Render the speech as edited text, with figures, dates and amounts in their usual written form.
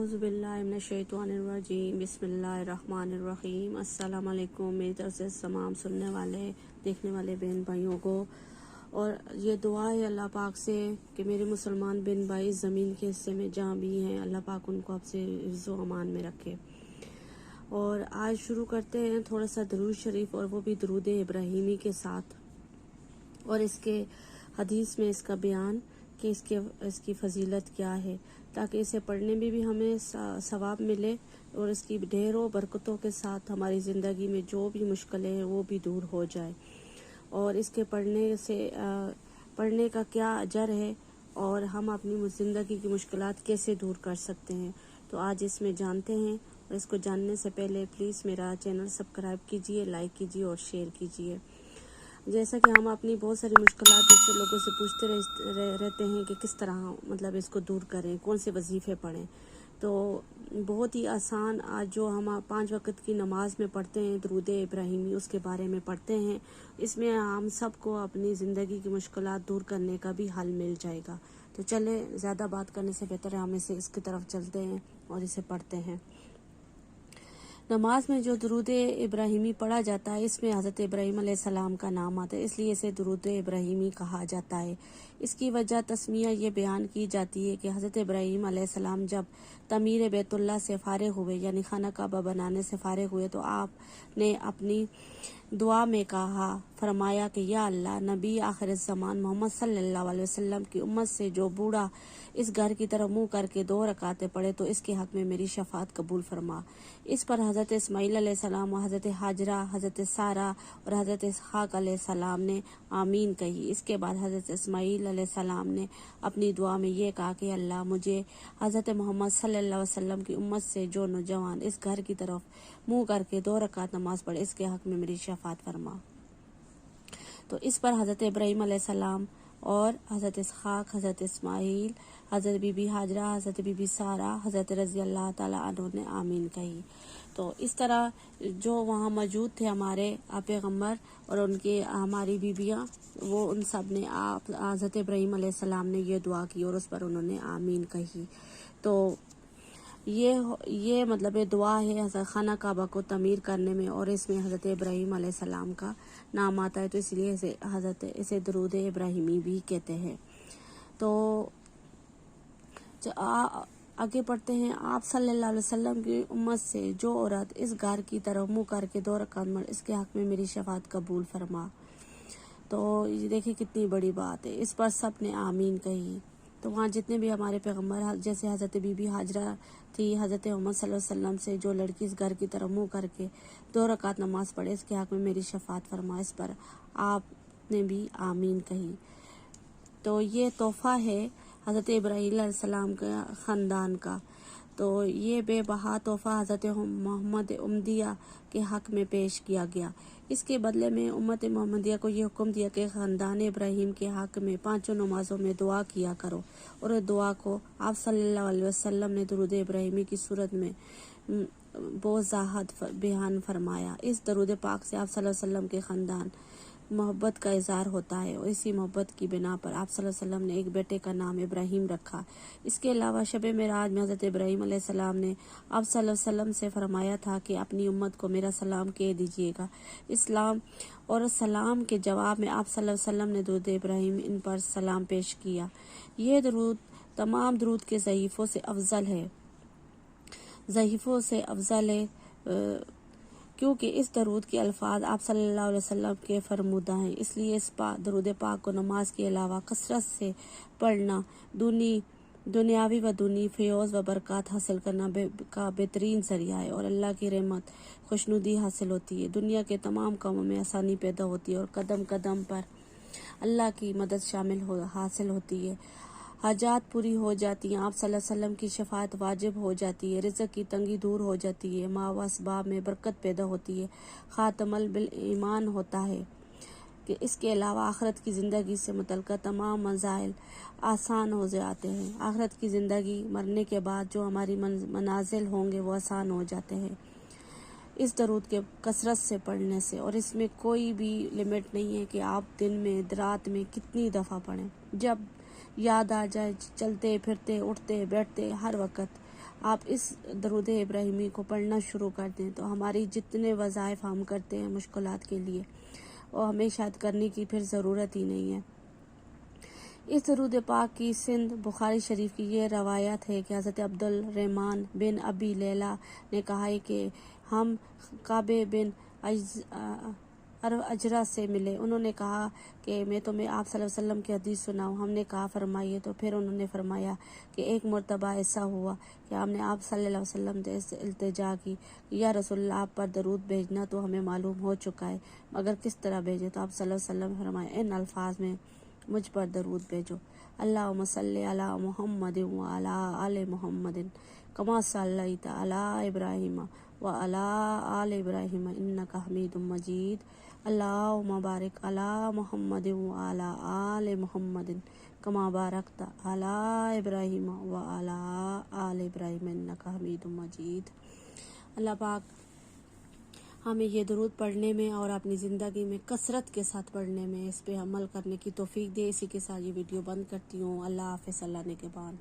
اعوذ باللہ من الشیطان الرجیم بسم اللہ الرحمن الرحیم۔ السلام علیکم میری طرف سے تمام سننے والے دیکھنے والے بہن بھائیوں کو، اور یہ دعا ہے اللہ پاک سے کہ میرے مسلمان بہن بھائی زمین کے حصے میں جہاں بھی ہیں اللہ پاک ان کو آپ سے حفظ و امان میں رکھے۔ اور آج شروع کرتے ہیں تھوڑا سا درود شریف، اور وہ بھی درود ابراہیمی کے ساتھ، اور اس کے حدیث میں اس کا بیان کہ اس کی فضیلت کیا ہے، تاکہ اسے پڑھنے میں بھی ہمیں ثواب ملے، اور اس کی ڈھیروں برکتوں کے ساتھ ہماری زندگی میں جو بھی مشکلیں ہیں وہ بھی دور ہو جائے، اور اس کے پڑھنے کا کیا اجر ہے، اور ہم اپنی زندگی کی مشکلات کیسے دور کر سکتے ہیں، تو آج اس میں جانتے ہیں۔ اور اس کو جاننے سے پہلے پلیز میرا چینل سبسکرائب کیجئے، لائک کیجئے اور شیئر کیجئے۔ جیسا کہ ہم اپنی بہت ساری مشکلات دوسرے لوگوں سے پوچھتے رہتے ہیں کہ کس طرح مطلب اس کو دور کریں، کون سے وظیفے پڑھیں، تو بہت ہی آسان آج جو ہم 5 وقت کی نماز میں پڑھتے ہیں درود ابراہیمی، اس کے بارے میں پڑھتے ہیں۔ اس میں ہم سب کو اپنی زندگی کی مشکلات دور کرنے کا بھی حل مل جائے گا۔ تو چلے زیادہ بات کرنے سے بہتر ہے ہم اس کی طرف چلتے ہیں اور اسے پڑھتے ہیں۔ نماز میں جو درود ابراہیمی پڑھا جاتا ہے، اس میں حضرت ابراہیم علیہ السلام کا نام آتا ہے، اس لیے اسے درود ابراہیمی کہا جاتا ہے۔ اس کی وجہ تسمیہ یہ بیان کی جاتی ہے کہ حضرت ابراہیم علیہ السلام جب تعمیر بیت اللہ سے فارغ ہوئے، یعنی خانہ کعبہ بنانے سے فارغ ہوئے، تو آپ نے اپنی دعا میں فرمایا کہ یا اللہ، نبی آخر الزمان محمد صلی اللہ علیہ وسلم کی امت سے جو بوڑھا اس گھر کی طرف منہ کر کے 2 رکعتیں پڑھے تو اس کے حق میں میری شفاعت قبول فرما۔ اس پر حضرت اسماعیل علیہ السلام، حضرت حاجرہ، حضرت سارہ اور حضرت اسحاق علیہ السلام نے آمین کہی۔ اس کے بعد حضرت اسماعیل علیہ السلام نے اپنی دعا میں یہ کہا کہ اللہ، مجھے حضرت محمد صلی اللہ علیہ وسلم کی امت سے جو نوجوان اس گھر کی طرف منہ کر کے 2 رکعت نماز پڑھے، اس کے حق میں میری شفاعت فرما۔ تو اس پر حضرت ابراہیم علیہ السلام اور حضرت اسحاق، حضرت اسماعیل، حضرت بی بی حاجرہ، حضرت بی بی سارہ، حضرت رضی اللہ تعالیٰ عنہ نے آمین کہی۔ تو اس طرح جو وہاں موجود تھے ہمارے پیغمبر اور ان کے ہماری بیویاں، وہ ان سب نے حضرت ابراہیم علیہ السلام نے یہ دعا کی اور اس پر انہوں نے آمین کہی۔ تو یہ مطلب دعا ہے حضرت خانہ کعبہ کو تعمیر کرنے میں، اور اس میں حضرت ابراہیم علیہ السلام کا نام آتا ہے، تو اس لیے اسے درود ابراہیمی بھی کہتے ہیں۔ تو آگے پڑھتے ہیں۔ آپ صلی اللہ علیہ وسلم کی امت سے جو عورت اس گھر کی طرف منہ کر کے 2 رکعت پڑھے، اس کے حق میں میری شفاعت قبول فرما۔ تو یہ دیکھیں کتنی بڑی بات ہے، اس پر سب نے آمین کہی۔ تو وہاں جتنے بھی ہمارے پیغمبر، جیسے حضرت بی بی حاجرہ تھی، حضرت محمد صلی اللہ علیہ وسلم سے جو لڑکی اس گھر کی طرف منہ کر کے 2 رکعت نماز پڑھے، اس کے حق میں میری شفاعت فرما، اس پر آپ نے بھی آمین کہی۔ تو یہ تحفہ ہے حضرت ابراہیم علیہ السلام کا خاندان کا۔ تو یہ بے بہا تحفہ حضرت محمد احمدیہ کے حق میں پیش کیا گیا۔ اس کے بدلے میں امت محمدیہ کو یہ حکم دیا کہ خاندان ابراہیم کے حق میں 5 نمازوں میں دعا کیا کرو، اور دعا کو آپ صلی اللہ علیہ وسلم نے درود ابراہیمی کی صورت میں بوضاحت بیان فرمایا۔ اس درود پاک سے آپ صلی اللہ علیہ وسلم کے خاندان محبت کا اظہار ہوتا ہے، اور اسی محبت کی بنا پر آپ صلی اللہ علیہ وسلم نے ایک بیٹے کا نام ابراہیم رکھا۔ اس کے علاوہ شب معراج میں حضرت ابراہیم علیہ السلام نے آپ صلی اللہ علیہ وسلم سے فرمایا تھا کہ اپنی امت کو میرا سلام کہہ دیجیے گا۔ اسلام اور سلام کے جواب میں آپ صلی اللہ علیہ وسلم نے درود ابراہیم ان پر سلام پیش کیا۔ یہ درود تمام درود کے ضعیفوں سے افضل ہے، کیونکہ اس درود کے الفاظ آپ صلی اللہ علیہ وسلم کے فرمودہ ہیں۔ اس لیے اس درود پاک کو نماز کے علاوہ کثرت سے پڑھنا دنیاوی و دینی فیض و برکات حاصل کرنا کا بہترین ذریعہ ہے، اور اللہ کی رحمت خوشنودی حاصل ہوتی ہے، دنیا کے تمام کاموں میں آسانی پیدا ہوتی ہے، اور قدم قدم پر اللہ کی مدد حاصل ہوتی ہے، حاجات پوری ہو جاتی ہیں، آپ صلی اللہ علیہ وسلم کی شفاعت واجب ہو جاتی ہے، رزق کی تنگی دور ہو جاتی ہے، ماں و اسباب میں برکت پیدا ہوتی ہے، خاتم بالایمان ہوتا ہے کہ اس کے علاوہ آخرت کی زندگی سے متعلقہ تمام مسائل آسان ہو جاتے ہیں۔ آخرت کی زندگی، مرنے کے بعد جو ہماری منازل ہوں گے وہ آسان ہو جاتے ہیں اس درود کے کثرت سے پڑھنے سے، اور اس میں کوئی بھی لمٹ نہیں ہے کہ آپ دن میں رات میں کتنی دفعہ پڑھیں، جب یاد آ جائے، چلتے پھرتے اٹھتے بیٹھتے ہر وقت آپ اس درود ابراہیمی کو پڑھنا شروع کر دیں تو ہماری جتنے وظائف ہم کرتے ہیں مشکلات کے لیے وہ ہمیں شاید کرنے کی پھر ضرورت ہی نہیں ہے۔ اس درود پاک کی سند بخاری شریف کی یہ روایت ہے کہ حضرت عبد الرحمن بن ابی لیلہ نے کہا ہے کہ ہم کعبہ بن اجرا سے ملے۔ انہوں نے کہا کہ میں تمہیں آپ صلی اللہ علیہ وسلم کی حدیث سناؤں۔ ہم نے کہا فرمائیے، تو پھر انہوں نے فرمایا کہ ایک مرتبہ ایسا ہوا کہ ہم نے آپ صلی اللہ علیہ وسلم سے التجا کی کہ یا رسول اللہ آپ پر درود بھیجنا تو ہمیں معلوم ہو چکا ہے، مگر کس طرح بھیجے؟ تو آپ صلی اللہ علیہ وسلم فرمایا ان الفاظ میں مجھ پر درود بھیجو، اللہم صلی علی محمد وعلی آل محمد کما صلیت علی ابراہیم وعلی آل ابراہیم انک حمید مجید، اللہم بارک علی محمد وعلی آل محمد کما بارکت علی ابراہیم وعلی آل ابراہیم انک حمید مجید۔ اللہ پاک ہمیں یہ درود پڑھنے میں اور اپنی زندگی میں کثرت کے ساتھ پڑھنے میں اس پہ عمل کرنے کی توفیق دے۔ اسی کے ساتھ یہ ویڈیو بند کرتی ہوں۔ اللہ حافظ، اللہ نگہبان۔